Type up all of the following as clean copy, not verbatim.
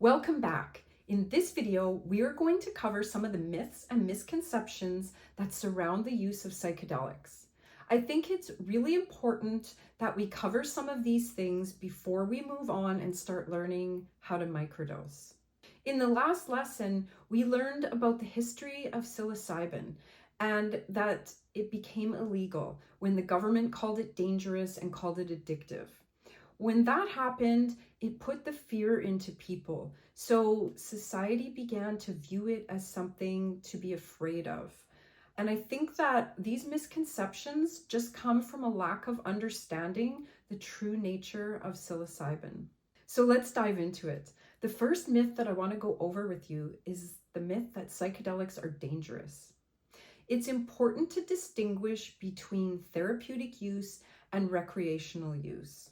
Welcome back. In this video, we are going to cover some of the myths and misconceptions that surround the use of psychedelics. I think it's really important that we cover some of these things before we move on and start learning how to microdose. In the last lesson, we learned about the history of psilocybin and that it became illegal when the government called it dangerous and called it addictive. When that happened, it put the fear into people. So society began to view it as something to be afraid of. And I think that these misconceptions just come from a lack of understanding the true nature of psilocybin. So let's dive into it. The first myth that I want to go over with you is the myth that psychedelics are dangerous. It's important to distinguish between therapeutic use and recreational use.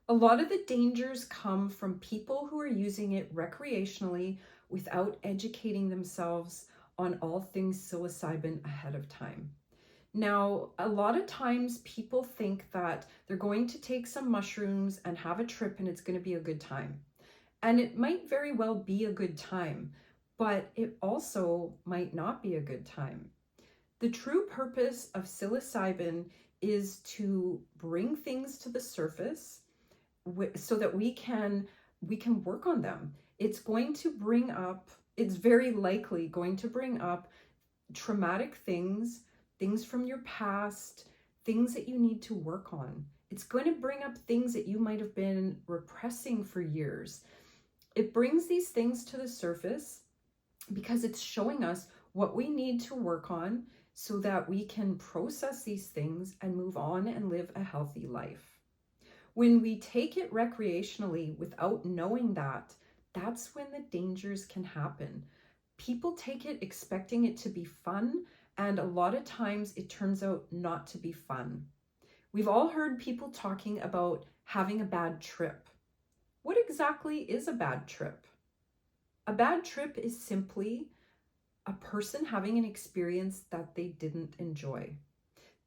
A lot of the dangers come from people who are using it recreationally without educating themselves on all things psilocybin ahead of time. Now, a lot of times people think that they're going to take some mushrooms and have a trip and it's going to be a good time. And it might very well be a good time, but it also might not be a good time. The true purpose of psilocybin is to bring things to the surface so that we can work on them. It's very likely going to bring up traumatic things from your past, things that you need to work on. It's going to bring up things that you might have been repressing for years. It brings these things to the surface because it's showing us what we need to work on so that we can process these things and move on and live a healthy life. When we take it recreationally without knowing that, that's when the dangers can happen. People take it expecting it to be fun, and a lot of times it turns out not to be fun. We've all heard people talking about having a bad trip. What exactly is a bad trip? A bad trip is simply a person having an experience that they didn't enjoy.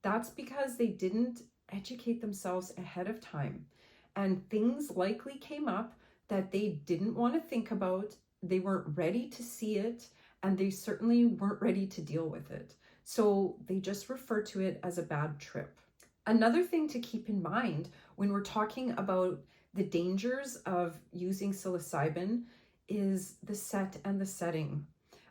That's because they didn't educate themselves ahead of time, and things likely came up that they didn't want to think about. They weren't ready to see it, and they certainly weren't ready to deal with it. So they just refer to it as a bad trip. Another thing to keep in mind when we're talking about the dangers of using psilocybin is the set and the setting.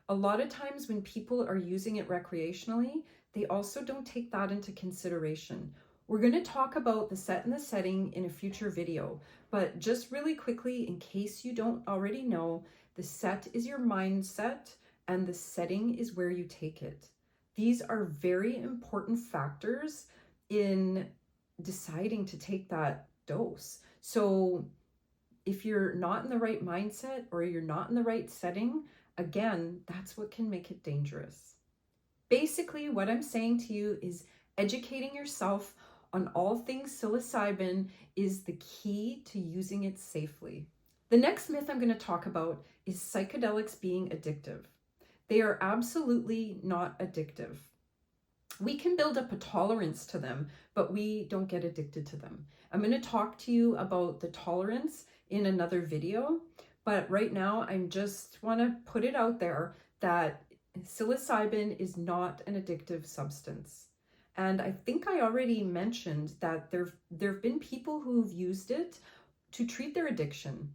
A lot of times when people are using it recreationally, they also don't take that into consideration. We're going to talk about the set and the setting in a future video, but just really quickly, in case you don't already know, the set is your mindset and the setting is where you take it. These are very important factors in deciding to take that dose. So if you're not in the right mindset or you're not in the right setting, again, that's what can make it dangerous. Basically, what I'm saying to you is educating yourself on all things psilocybin is the key to using it safely. The next myth I'm going to talk about is psychedelics being addictive. They are absolutely not addictive. We can build up a tolerance to them, but we don't get addicted to them. I'm going to talk to you about the tolerance in another video, but right now I just want to put it out there that psilocybin is not an addictive substance. And I think I already mentioned that there have been people who've used it to treat their addiction.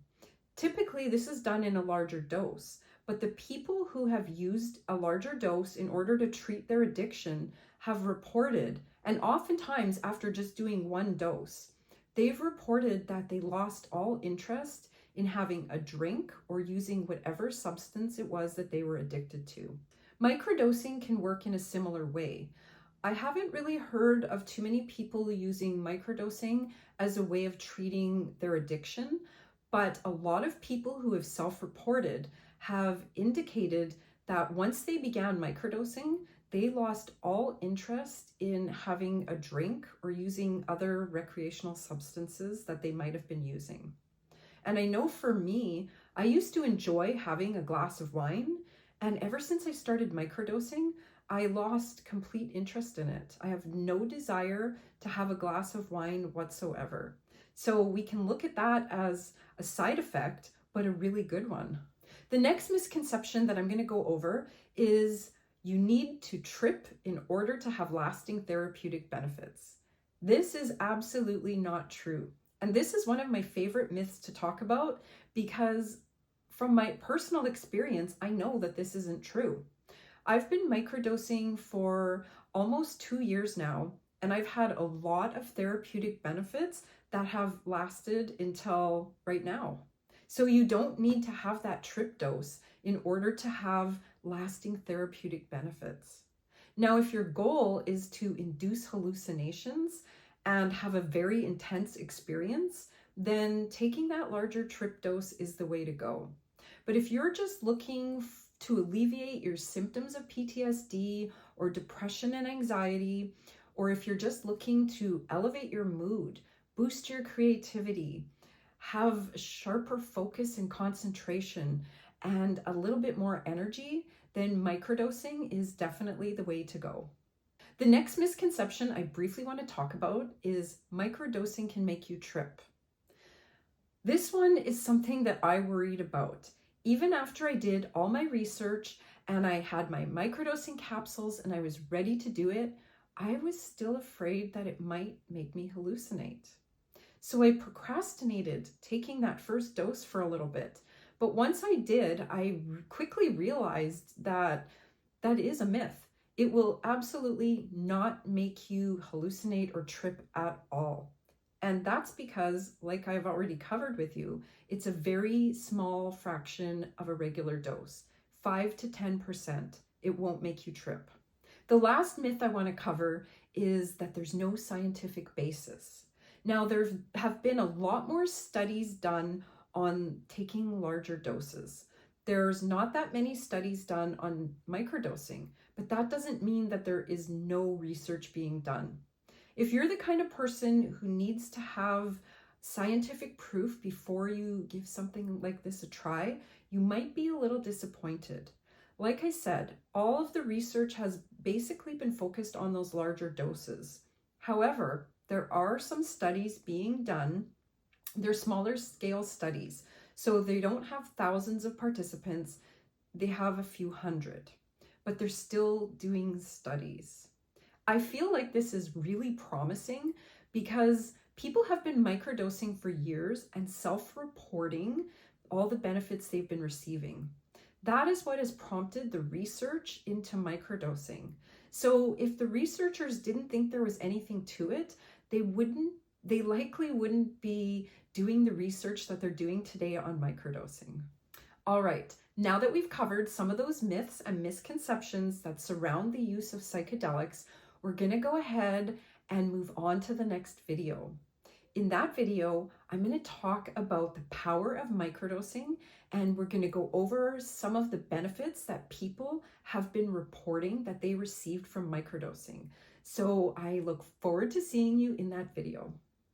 Typically, this is done in a larger dose, but the people who have used a larger dose in order to treat their addiction have reported, and oftentimes after just doing one dose, they've reported that they lost all interest in having a drink or using whatever substance it was that they were addicted to. Microdosing can work in a similar way. I haven't really heard of too many people using microdosing as a way of treating their addiction, but a lot of people who have self-reported have indicated that once they began microdosing, they lost all interest in having a drink or using other recreational substances that they might have been using. And I know for me, I used to enjoy having a glass of wine, and ever since I started microdosing, I lost complete interest in it. I have no desire to have a glass of wine whatsoever. So we can look at that as a side effect, but a really good one. The next misconception that I'm going to go over is you need to trip in order to have lasting therapeutic benefits. This is absolutely not true. And this is one of my favorite myths to talk about because from my personal experience, I know that this isn't true. I've been microdosing for almost 2 years now, and I've had a lot of therapeutic benefits that have lasted until right now. So you don't need to have that trip dose in order to have lasting therapeutic benefits. Now, if your goal is to induce hallucinations and have a very intense experience, then taking that larger trip dose is the way to go. But if you're just looking to alleviate your symptoms of PTSD or depression and anxiety, or if you're just looking to elevate your mood, boost your creativity, have sharper focus and concentration, and a little bit more energy, then microdosing is definitely the way to go. The next misconception I briefly want to talk about is microdosing can make you trip. This one is something that I worried about. Even after I did all my research and I had my microdosing capsules and I was ready to do it, I was still afraid that it might make me hallucinate. So I procrastinated taking that first dose for a little bit. But once I did, I quickly realized that that is a myth. It will absolutely not make you hallucinate or trip at all. And that's because, like I've already covered with you, it's a very small fraction of a regular dose, 5 to 10%. It won't make you trip. The last myth I want to cover is that there's no scientific basis. Now, there have been a lot more studies done on taking larger doses. There's not that many studies done on microdosing, but that doesn't mean that there is no research being done. If you're the kind of person who needs to have scientific proof before you give something like this a try, you might be a little disappointed. Like I said, all of the research has basically been focused on those larger doses. However, there are some studies being done. They're smaller scale studies, so they don't have thousands of participants. They have a few hundred, but they're still doing studies. I feel like this is really promising because people have been microdosing for years and self-reporting all the benefits they've been receiving. That is what has prompted the research into microdosing. So if the researchers didn't think there was anything to it, they likely wouldn't be doing the research that they're doing today on microdosing. All right, now that we've covered some of those myths and misconceptions that surround the use of psychedelics, we're going to go ahead and move on to the next video. In that video, I'm going to talk about the power of microdosing, and we're going to go over some of the benefits that people have been reporting that they received from microdosing. So I look forward to seeing you in that video.